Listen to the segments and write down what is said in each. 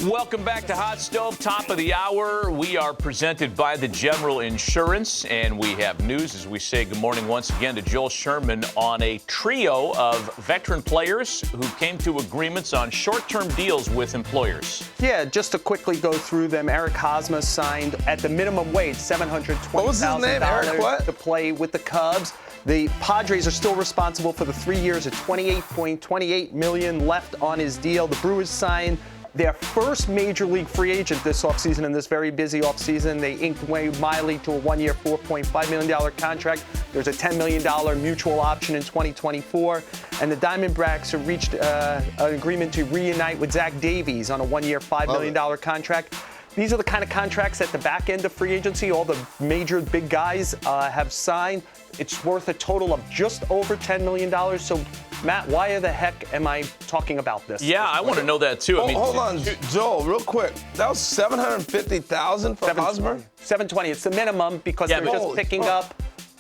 Welcome back to Hot Stove, top of the hour. We are presented by the General Insurance, and we have news as we say good morning once again to Joel Sherman on a trio of veteran players who came to agreements on short-term deals with employers. Yeah, just to quickly go through them, Eric Hosmer signed at the minimum wage, $720,000 to play with the Cubs. The Padres are still responsible for the 3 years at $28.28 million left on his deal. The Brewers signed their first major league free agent this offseason, in this very busy offseason. They inked Wade Miley to a one-year, $4.5 million contract. There's a $10 million mutual option in 2024. And the Diamondbacks have reached an agreement to reunite with Zach Davies on a one-year, $5 million contract. These are the kind of contracts at the back end of free agency all the major big guys have signed. It's worth a total of just over $10 million. So, Matt, why the heck am I talking about this? Yeah, I want to know that too. Hold on, Joel, real quick. That was $750,000 for Hosmer? $720. It's the minimum because they're just picking up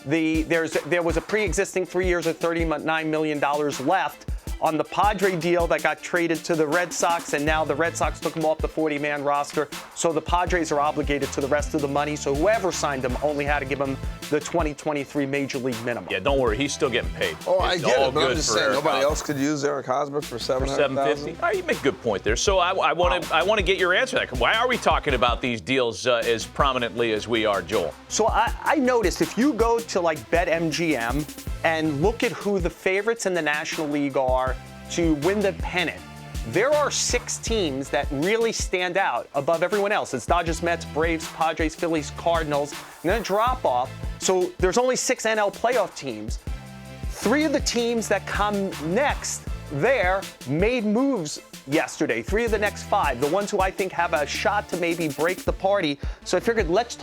there was a pre-existing 3 years of $39 million left on the Padre deal that got traded to the Red Sox, and now the Red Sox took him off the 40-man roster. So the Padres are obligated to the rest of the money. So whoever signed him only had to give him the 2023 Major League minimum. Yeah, don't worry. He's still getting paid. Oh, I get it, but I'm just saying nobody else could use Eric Hosmer for $750,000? Oh, you make a good point there. So I want to get your answer to that. Why are we talking about these deals as prominently as we are, Joel? So I noticed if you go to like BetMGM and look at who the favorites in the National League are to win the pennant, there are 6 teams that really stand out above everyone else. It's Dodgers, Mets, Braves, Padres, Phillies, Cardinals, and then a drop-off. So there's only 6 NL playoff teams. 3 of the teams that come next there made moves yesterday. 3 of the next 5, the ones who I think have a shot to maybe break the party. So I figured let's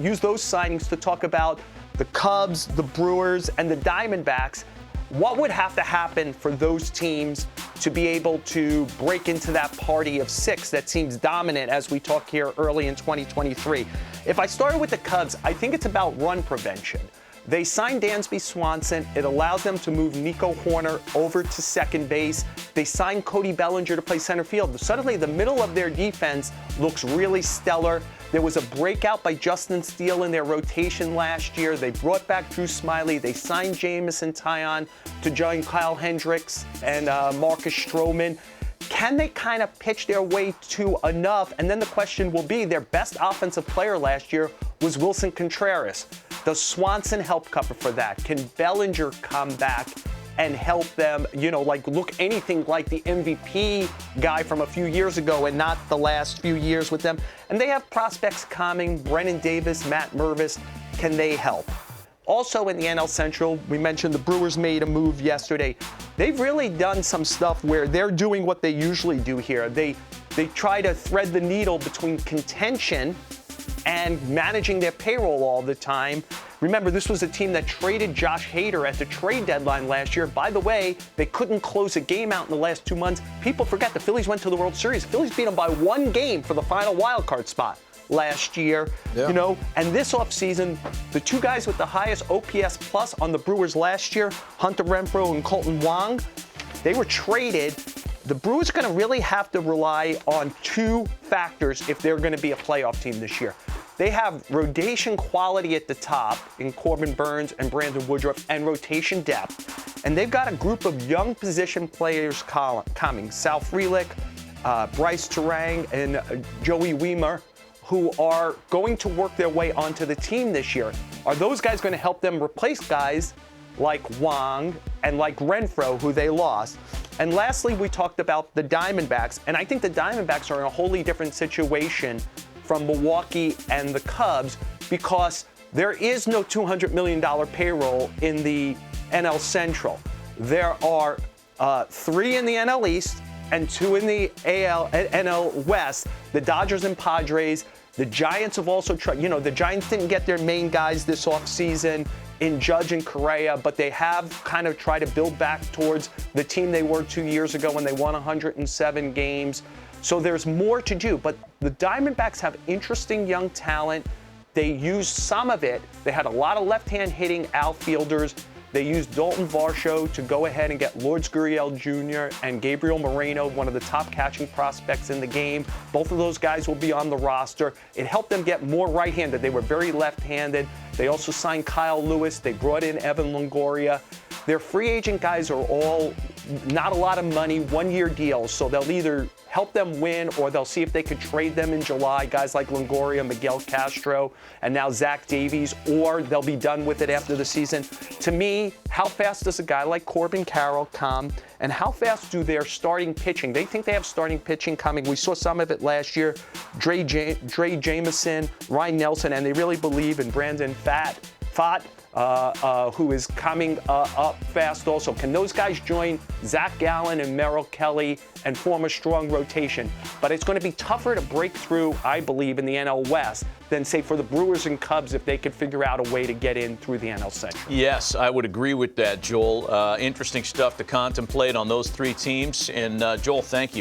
use those signings to talk about the Cubs, the Brewers, and the Diamondbacks. What would have to happen for those teams to be able to break into that party of 6 that seems dominant as we talk here early in 2023? If I started with the Cubs, I think it's about run prevention. They signed Dansby Swanson. It allows them to move Nico Horner over to second base. They signed Cody Bellinger to play center field. Suddenly, the middle of their defense looks really stellar. There was a breakout by Justin Steele in their rotation last year. They brought back Drew Smyly. They signed Jamison Tyon to join Kyle Hendricks and Marcus Stroman. Can they kind of pitch their way to enough? And then the question will be, their best offensive player last year was Wilson Contreras. Does Swanson help cover for that? Can Bellinger come back and help them, look anything like the MVP guy from a few years ago and not the last few years with them? And they have prospects coming, Brennan Davis, Matt Mervis. Can they help? Also in the NL Central, we mentioned the Brewers made a move yesterday. They've really done some stuff where they're doing what they usually do here. They try to thread the needle between contention and managing their payroll all the time. Remember, this was a team that traded Josh Hader at the trade deadline last year. By the way, they couldn't close a game out in the last 2 months. People forget the Phillies went to the World Series. The Phillies beat them by 1 game for the final wild card spot last year. Yeah. And this offseason, the 2 guys with the highest OPS plus on the Brewers last year, Hunter Renfroe and Colton Wong, they were traded. The Brewers are going to really have to rely on 2 factors if they're going to be a playoff team this year. They have rotation quality at the top in Corbin Burns and Brandon Woodruff and rotation depth. And they've got a group of young position players coming. Sal Frelick, Bryce Terang, and Joey Wiemer, who are going to work their way onto the team this year. Are those guys going to help them replace guys like Wong and like Renfroe, who they lost? And lastly, we talked about the Diamondbacks, and I think the Diamondbacks are in a wholly different situation from Milwaukee and the Cubs because there is no $200 million payroll in the NL Central. There are 3 in the NL East and 2 in the NL West. The Dodgers and Padres. The Giants have also tried. The Giants didn't get their main guys this offseason in Judge and Correa, but they have kind of tried to build back towards the team they were 2 years ago when they won 107 games. So there's more to do, but the Diamondbacks have interesting young talent. They used some of it. They had a lot of left-hand hitting outfielders. They used Dalton Varsho to go ahead and get Lourdes Gurriel Jr. and Gabriel Moreno, one of the top catching prospects in the game. Both of those guys will be on the roster. It helped them get more right-handed. They were very left-handed. They also signed Kyle Lewis. They brought in Evan Longoria. Their free agent guys are all not a lot of money, one-year deals, so they'll either help them win or they'll see if they could trade them in July, guys like Longoria, Miguel Castro, and now Zach Davies, or they'll be done with it after the season. To me, how fast does a guy like Corbin Carroll come, and how fast do their starting pitching? They think they have starting pitching coming. We saw some of it last year. Dre Jameson, Ryan Nelson, and they really believe in Brandon Pfaadt, who is coming up fast also. Can those guys join Zach Gallen and Merrill Kelly and form a strong rotation? But it's going to be tougher to break through, I believe, in the NL West than, say, for the Brewers and Cubs if they could figure out a way to get in through the NL Central. Yes, I would agree with that, Joel. Interesting stuff to contemplate on those three teams. And, Joel, thank you.